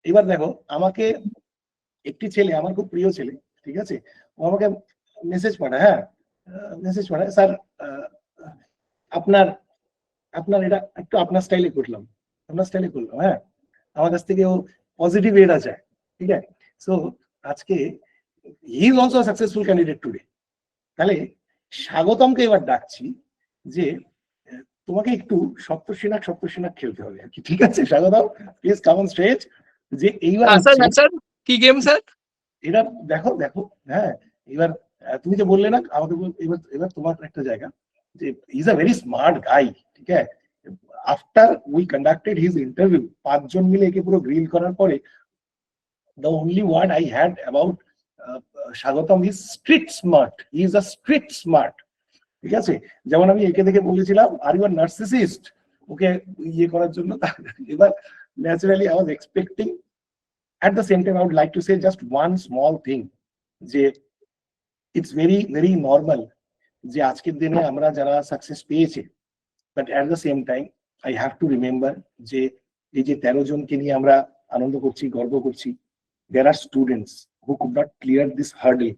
এবার দেখো, আমাকে একটি ছেলে, আমার খুব প্রিয় ছেলে, ঠিক আছে, ও আমাকে মেসেজ পাঠায়, হ্যাঁ মেসেজ পাঠায়, স্যার আপনার আপনার এটা একটু আপনার স্টাইলে করলাম, হ্যাঁ, আমার কাছ থেকে ও পজিটিভ এটা চায়, ঠিক আছে। সো আজকে he is also successful candidate today. তাহলে স্বাগতমকে এবার ডাকছি যে তোমাকে একটু সপ্তর্ষিনাক খেলতে হবে আর কি, ঠিক আছে স্বাগতম, প্লিজ কাম অন স্টেজ। যে এইবার স্যার কি গেম স্যার? এটা দেখো দেখো, হ্যাঁ এবার তুমি যে বললে না আমাকে, এবার এবার তোমার একটা জায়গা, যে is a very smart guy, ঠিক আছে। After we conducted his interview, 5 জন মিলে একে পুরো গ্রিল করার পরে, the only word I had about স্বাগতম is street smart. He is a street smart. ঠিক আছে, যেমন আমি একে দেখে বলেছিলাম আর ইউ আর নার্সিসিস্ট, ওকে ইয়ে করার জন্য। এবার naturally I was expecting, at the same time I would like to say just one small thing, যে it's very normal যে আজকের দিনে আমরা যারা সাকসেস পেয়েছে, but at the same time I have to remember যে এই যে 13 জনকে নিয়ে আমরা আনন্দ করছি, গর্ব করছি, there are students who could not clear this hurdle.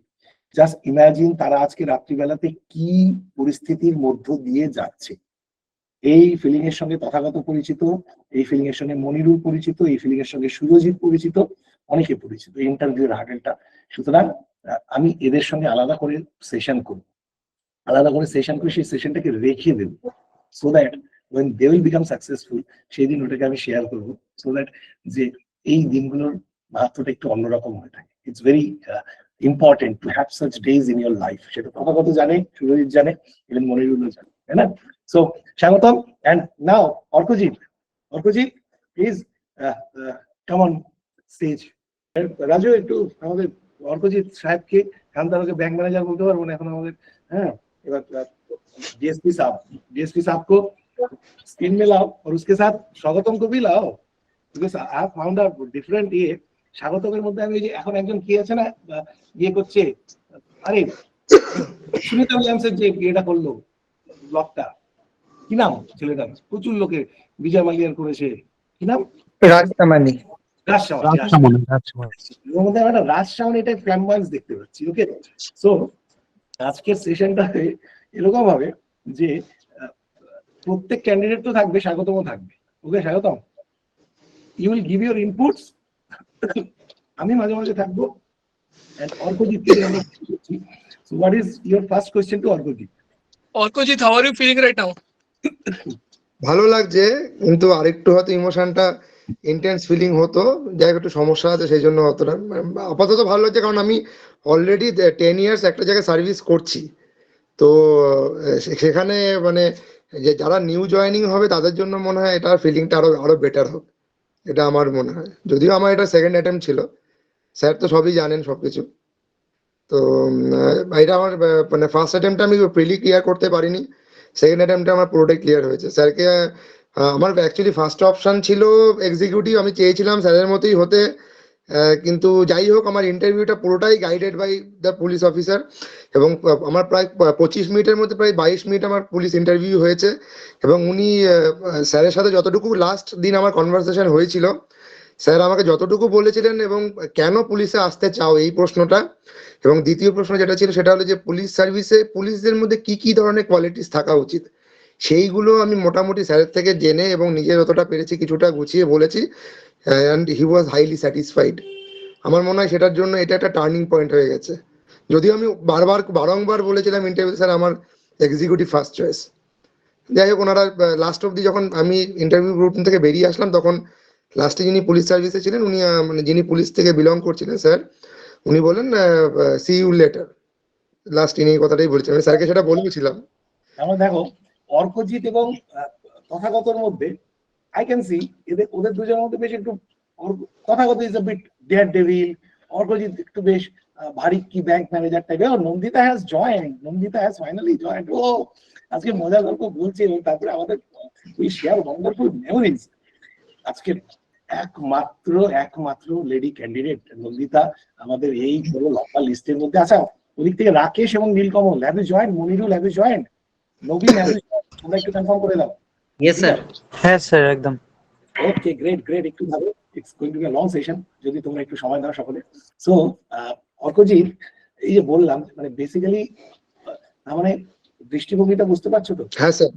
Just imagine তারা আজকে রাত্রিবেলাতে কি পরিস্থিতির মধ্য দিয়ে যাচ্ছে। এই ফিলিং এর সঙ্গে তথাগত পরিচিত, এই ফিলিং এর সঙ্গে মনিরুল পরিচিত, এই ফিলিং এর সঙ্গে সুরজিৎ পরিচিত, অনেকে পরিচিত ইন্টারভিউর হার্ডেলটা। সুতরাং আমি এদের সঙ্গে আলাদা করে সেশন করব, সেই সেশনটাকে রেখে দেব, so that when they will become successful সেই দিন ওটাকে আমি শেয়ার করব, সো দ্যাট যে এই দিনগুলোর মাহাত্ম্যটা একটু অন্যরকম হয়ে থাকে। It's very important to have such days in your life. সেটা তথাগত জানে, সুরজিৎ জানে, ইভেন মনিরুলও জানে, তাই না? সো স্বাগতম। And now Arkajit, please come on stage. Raju একটু আমাদের অর্কজিৎ সাহেবকে, এখন তার ব্যাংক ম্যানেজার বলতে পারবো না এখন আমাদের, হ্যাঁ। এবার डीएसपी साहब को स्क्रीन में लाओ और उसके साथ स्वागतम को भी लाओ, because I have found out different ये স্বাগতমের মধ্যে আমি যে এখন একজন কি আছে না ইয়ে করছে, আরে সুনিতা উইলিয়ামসের যে এটা করলো ব্লগটা, কি নাম ছেলেটার, প্রচুর লোকে বিজয় মালিয়ার করেছে, কি নাম, রাজসামানি এটা ফ্ল্যাম্বয়েন্স দেখতে পাচ্ছি। ওকে, সো আজকের সেশনটাতে এরকম হবে যে প্রত্যেক ক্যান্ডিডেট তো থাকবে, স্বাগতমও থাকবে। ওকে স্বাগতম, you will give your inputs, আমি মাঝে মাঝে থাকবো। And Arkajit, so what is your first question to Arkajit? Arkajit, how are you feeling right now? ভালো লাগছে, কিন্তু আরেকটু হয়তো ইমোশনটা ইন্টেন্স ফিলিং হতো, যাই একটু সমস্যা আছে সেই জন্য অতটা। আপাতত ভালো লাগছে, কারণ আমি অলরেডি 10 ইয়ার্স একটা জায়গায় সার্ভিস করছি, তো সেখানে মানে যে যারা নিউ জয়েনিং হবে তাদের জন্য মনে হয় এটার ফিলিংটা আরো বেটার হোক, এটা আমার মনে হয়। যদিও আমার এটা সেকেন্ড অ্যাটেম্প ছিল, স্যার তো সবই জানেন সবকিছু, তো এটা আমার মানে ফার্স্ট অ্যাটেম্পটা আমি প্রিলি ক্লিয়ার করতে পারিনি, সেকেন্ড অ্যাটেম্পটা আমার পুরোটাই ক্লিয়ার হয়েছে। স্যারকে আমার অ্যাকচুয়ালি ফার্স্ট অপশন ছিল এক্সিকিউটিভ, আমি চেয়েছিলাম স্যারের মতোই হতে, কিন্তু যাই হোক আমার ইন্টারভিউটা পুরোটাই guided by the police officer, এবং আমার প্রায় 25 মিনিটের মধ্যে প্রায় 22 মিনিট আমার পুলিশ ইন্টারভিউ হয়েছে। এবং উনি স্যারের সাথে যতটুকু লাস্ট দিন আমার কনভারসেশন হয়েছিল, স্যার আমাকে যতটুকু বলেছিলেন এবং কেন পুলিশে আসতে চাও এই প্রশ্নটা, এবং দ্বিতীয় প্রশ্ন যেটা ছিল সেটা হলো যে পুলিশ সার্ভিসে পুলিশদের মধ্যে কি কি ধরনের কোয়ালিটিস থাকা উচিত, সেইগুলো আমি মোটামুটি স্যারের থেকে জেনে এবং নিজের যতটা পেরেছি কিছুটা গুছিয়ে বলেছি, and he was highly satisfied. আমার মনে হয় সেটার জন্য এটা একটা টার্নিং পয়েন্ট হয়ে গেছে। যদিও আমি বারংবার বলেছিলাম ইন্টারভিউ স্যার আমার এক্সিকিউটিভ ফার্স্ট চয়েস। যাই হোক, ওনারা লাস্ট অব্দি যখন আমি ইন্টারভিউ রুম থেকে বেরিয়ে আসলাম, তখন লাস্টে যিনি পুলিশ সার্ভিসে ছিলেন উনি, মানে যিনি পুলিশ থেকে বিলং করছিলেন স্যার, উনি বলেন সি ইউ লেটার, লাস্ট ইনি কথাটাই বলেছেন, আমি স্যারকে সেটা বলেছিলাম। আমরা দেখো অর্কজিৎ এবং তথাগতর মধ্যে আই ক্যান সি ওদের দুজনের মধ্যে বেশ একটু, Tathagata is a bit daredevil, Arkajit একটু বেশ ভারী কি ব্যাংক ম্যানেজার টাইপের। Nandita has joined, Nandita has finally joined. ও আজকে মজার গল্প বলছি, এবং তারপরে আমাদের উই শেয়ার ওয়ান্ডারফুল মেমোরিজ। আজকে একমাত্র লেডি ক্যান্ডিডেট নন্দিতা আমাদের এই পুরো লম্বা লিস্টের মধ্যে। আচ্ছা, ওদিক থেকে রাকেশ এবং Nilkamal have you joined, Monirul have you joined, Nabin have you joined? তোমরা একটু কনফার্ম করে দাও। Yes sir. হ্যাঁ স্যার, একদম। ওকে, গ্রেট, একটু ভালো it's going to be a long session, যদি তোমরা একটু সময় দাও সকলে। সো অর্কজিৎ, এই যে বললাম মানে বেসিক্যালি মানে দৃষ্টিভঙ্গিটা বুঝতে পারছো তো? হ্যাঁ স্যার।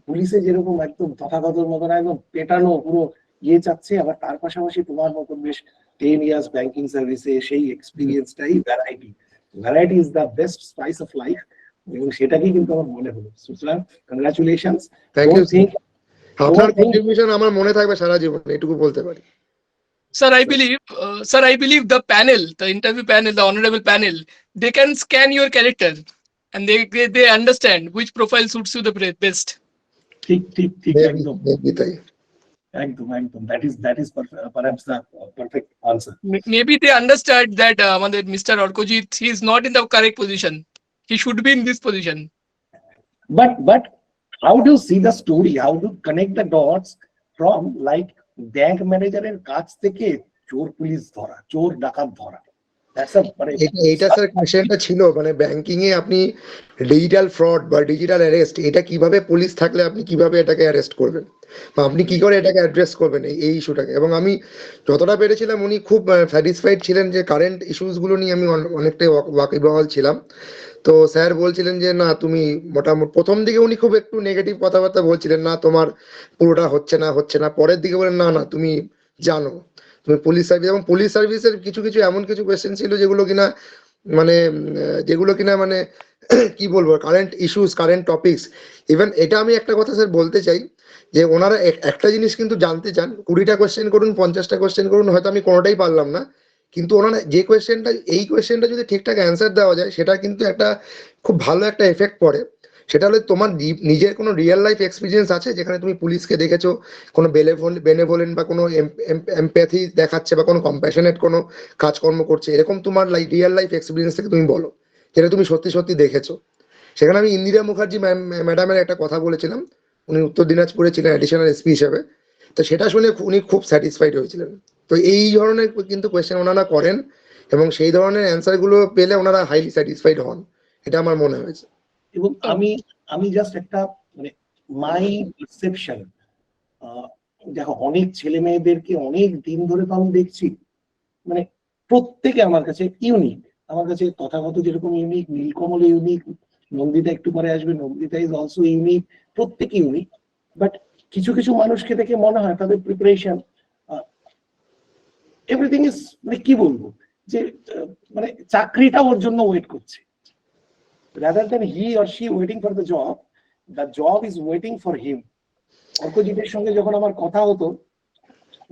পুলিশে যেরকম একদম তথাগতর মতন একদম পেটানো পুরো ইয়ে চাচ্ছে, আবার তার পাশাপাশি তোমার মতন বেশ 10 ইয়ার্স ব্যাংকিং সার্ভিসে সেই এক্সপিরিয়েন্সটাই variety is the best spice of life, এবং সেটাকেই কিন্তু আমার মনে হলো। সুতরাং কংগ্রাচুলেশনস। Thank you. আপনার কন্ট্রিবিউশন আমার মনে থাকবে সারা জীবন, এটুকু বলতে পারি। Sir, I believe the panel, the interview panel, the honorable panel, they can scan your character and they understand which profile suits you the best. ঠিক ঠিক ঠিক, Maybe, একদম maybe তাই। একদম একদম, that is perhaps the perfect answer. Maybe they understand that Mr. Orkojit, he is not in the correct position. He should be in this position. But how do you see the story? How do you connect the dots from like bank ম্যানেজারের কাছ থেকে চোর police ধরা, চোর ডাকাত ধরা? এইটা sir কোশ্চেনটা ছিল, মানে ব্যাংকিং এ আপনি ডিজিটাল ফ্রড বা ডিজিটাল অ্যারেস্ট, এটা কিভাবে পুলিশ থাকলে আপনি কিভাবে এটাকে অ্যারেস্ট করবেন বা আপনি কি করে এটাকে অ্যাড্রেস করবেন এই ইস্যুটাকে। এবং আমি যতটা পেরেছিলাম উনি খুব স্যাটিসফাইড ছিলেন যে কারেন্ট ইস্যুস গুলো নিয়ে আমি অনেকটাই ওয়াকিবহাল ছিলাম। তো স্যার বলছিলেন যে না তুমি মোটামুটি, প্রথম দিকে উনি খুব একটু নেগেটিভ কথাবার্তা বলছিলেন, না তোমার পুরোটা হচ্ছে না, পরের দিকে বলেন না তুমি জানো তুমি পুলিশ সার্ভিস। এবং পুলিশ সার্ভিসের কিছু এমন কিছু কোয়েশ্চেন ছিল যেগুলো কিনা মানে কি বলবো, current issues, current topics. Even এটা আমি একটা কথা স্যার বলতে চাই যে ওনারা একটা জিনিস কিন্তু জানতে চান, 20টা কোয়েশ্চেন করুন, 50টা কোয়েশ্চেন করুন, হয়তো আমি কোনোটাই পারলাম না, কিন্তু ওনারা যে কোয়েশ্চেনটা যদি ঠিকঠাক অ্যান্সার দেওয়া যায় সেটা কিন্তু একটা খুব ভালো একটা এফেক্ট পড়ে। সেটা হলে তোমার নিজের কোনো রিয়েল লাইফ এক্সপিরিয়েন্স আছে যেখানে তুমি পুলিশকে দেখেছো কোনো বেনেভোলেন্ট বা কোনো এমপ্যাথি দেখাচ্ছে বা কোনো কম্প্যাশনেট কোনো কাজকর্ম করছে, এরকম তোমার রিয়েল লাইফ এক্সপিরিয়েন্স থেকে তুমি বলো যেটা তুমি সত্যি দেখেছো। সেখানে আমি ইন্দিরা মুখার্জি ম্যাডামের একটা কথা বলেছিলাম, উনি উত্তর দিনাজপুরে ছিলেন অ্যাডিশনাল এসপি হিসেবে, তো সেটা শুনে উনি খুব স্যাটিসফাইড হয়েছিলেন। তো এই ধরনের কিন্তু কোয়েশ্চেন ওনারা করেন এবং সেই ধরনের অ্যান্সার গুলো পেলে ওনারা হাইলি স্যাটিসফাইড হন, এটা আমার মনে হয়েছে। এবং আমি জাস্ট একটা মানে মাই পারসেপশন, দেখো অনেক ছেলে মেয়েদেরকে অনেক দিন ধরে তো আমি দেখছি, মানে প্রত্যেকে আমার কাছে ইউনিক, আমার কাছে তথাগত যেরকম ইউনিক, নীলকমল ইউনিক, নন্দিতা একটু পরে আসবে, নন্দিতা ইজ অলসো ইউনিক, প্রত্যেকে ইউনিক। বাট কিছু মানুষকে দেখে মনে হয় তাদের প্রিপারেশন এভরিথিং ইজ মানে কি বলবো যে মানে চাকরিটা ওর জন্য ওয়েট করছে, rather than he or she waiting for the job is waiting for him. অর্কজিতের সঙ্গে যখন আমার কথা হতো,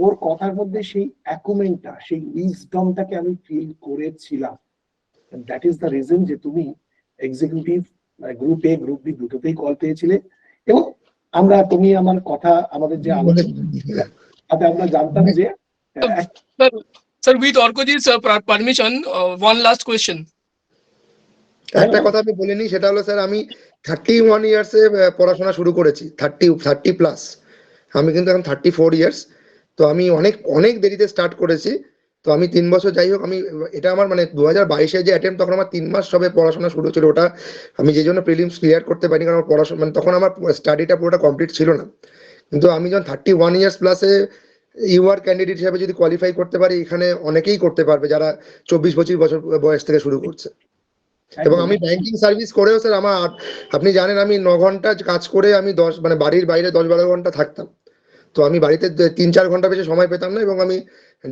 ওর কথার মধ্যে সেই অ্যাকুমেন্টটা, সেই উইজডমটাকে আমি ফিল করেছিলাম। দ্যাট ইজ দ্য রিজন যে তুমি executive group A group B দুটোতেই কল পেয়েছিলে। এবং তুমি আমার কথা আমাদের যে আলোচনা আমরা জানতাম যে Sir, with Orkojit's permission, one last question. একটা কথা আমি বলিনি, সেটা হলো স্যার আমি 31 ইয়ার্সে পড়াশোনা শুরু করেছি, 30 প্লাস, আমি কিন্তু এখন 34 ইয়ার্স। তো আমি অনেক দেরিতে স্টার্ট করেছি। তো আমি 3 বছর, যাই হোক, আমি এটা আমার মানে 2022-এ যে অ্যাটেম্প, তখন আমার 3 মাস সবে পড়াশোনা শুরু ছিল। ওটা আমি যে জন্য প্রিলিমস ক্লিয়ার করতে পারিনি, কারণ পড়াশোনা মানে তখন আমার স্টাডিটা পুরোটা কমপ্লিট ছিল না। কিন্তু আমি যখন 31 ইয়ার্স প্লাসে ইউআর ক্যান্ডিডেট হিসেবে যদি কোয়ালিফাই করতে পারি, এখানে অনেকেই করতে পারবে যারা 24-25 বছর বয়স থেকে শুরু করছে। এবং আমি ব্যাংকিং সার্ভিস করেও স্যার আপনি জানেন আমি 9 ঘন্টা কাজ করে আমি মানে বাড়ির বাইরে 10-12 ঘন্টা থাকতাম। তো আমি বাড়িতে 3-4 ঘন্টা বেশি সময় পেতাম না, এবং আমি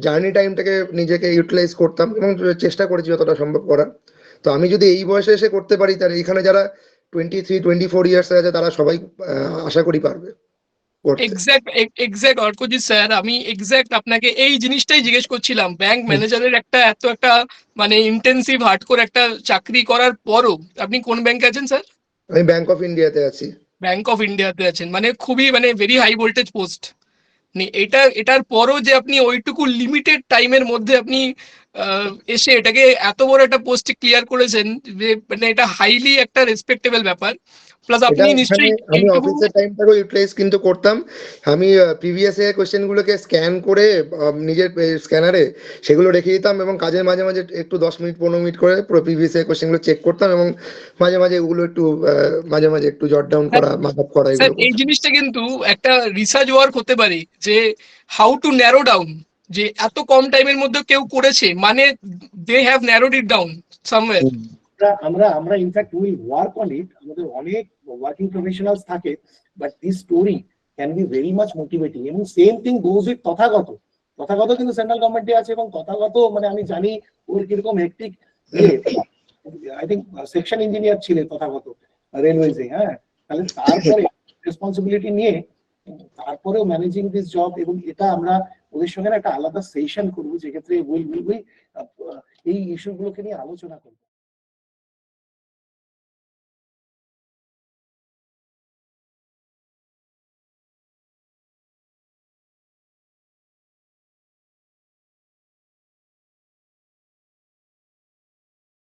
জার্নি টাইমটাকে নিজেকে ইউটিলাইজ করতাম এবং চেষ্টা করেছি যতটা সম্ভব করার। তো আমি যদি এই বয়সে এসে করতে পারি, তাহলে এখানে যারা 23-24 ইয়ার্স আছে তারা সবাই আশা করি পারবে। এক্সাক্ট অর্কজিৎ স্যার, আমি এক্সাক্ট আপনাকে এই জিনিসটাই জিজ্ঞেস করছিলাম। ব্যাংক ম্যানেজারের একটা মানে ইন্টেন্সিভ হার্ডকোর একটা চাকরি করার পরও আপনি কোন ব্যাংকে আছেন স্যার? আমি ব্যাংক অফ ইন্ডিয়াতে আছি। ব্যাংক অফ ইন্ডিয়াতে আছেন, মানে খুবই মানে ভেরি হাই ভোল্টেজ পোস্ট। এটার পরও যে আপনি ওইটুকু লিমিটেড টাইমের মধ্যে আপনি এসে এটাকে এত বড় একটা পোস্ট ক্লিয়ার করেছেন, যে মানে এটা হাইলি একটা রেসপেক্টেবল ব্যাপার। প্লাস এটা আপনি এখানে নিশ্চয়ই আমি এইটুকু অফিসের টাইমটাকে ইউটিলাইজ কিন্তু করতাম। আমি প্রিভিয়াস এর কোশ্চেন গুলোকে স্ক্যান করে নিজের স্ক্যানারে সেগুলো রেখে দিতাম, এবং কাজের মাঝে মাঝে একটু 10 মিনিট 15 মিনিট করে পুরো প্রিভিয়াস এর কোশ্চেন গুলো চেক করতাম, এবং মাঝে মাঝে ওগুলো একটু মাঝে মাঝে একটু জট ডাউন করা, মার্কআপ করা, স্যার এগুলো এই করতাম। জিনিসটা কিন্তু একটা রিসার্চ ওয়ার্ক হতে পারে যে হাউ টু ন্যারো ডাউন, যে এত কম টাইমের মধ্যে কেউ করেছে মানে they have narrowed it down somewhere. আমরা আমরা in fact will work on it, আমাদের অনেক ওয়ার্কিং প্রফেশনালস থাকে, but this story can be very much motivating. এবং same thing goes with Tathagata. Tathagata কিন্তু সেন্ট্রাল গভর্নমেন্টে আছে, এবং তথাগত মানে আমি জানি ওর কিরকম hectic I think section engineer ছিলেন তথাগত রেলওয়েজে। হ্যাঁ, তাহলে তারপরে রেসপন্সিবিলিটি নিয়ে তারপরেও ম্যানেজিং দিস জব, এবং এটা আমরা ওদের সঙ্গে একটা আলাদা সেশন করবো যেক্ষেত্রে এই ইস্যুগুলোকে নিয়ে আলোচনা করবো।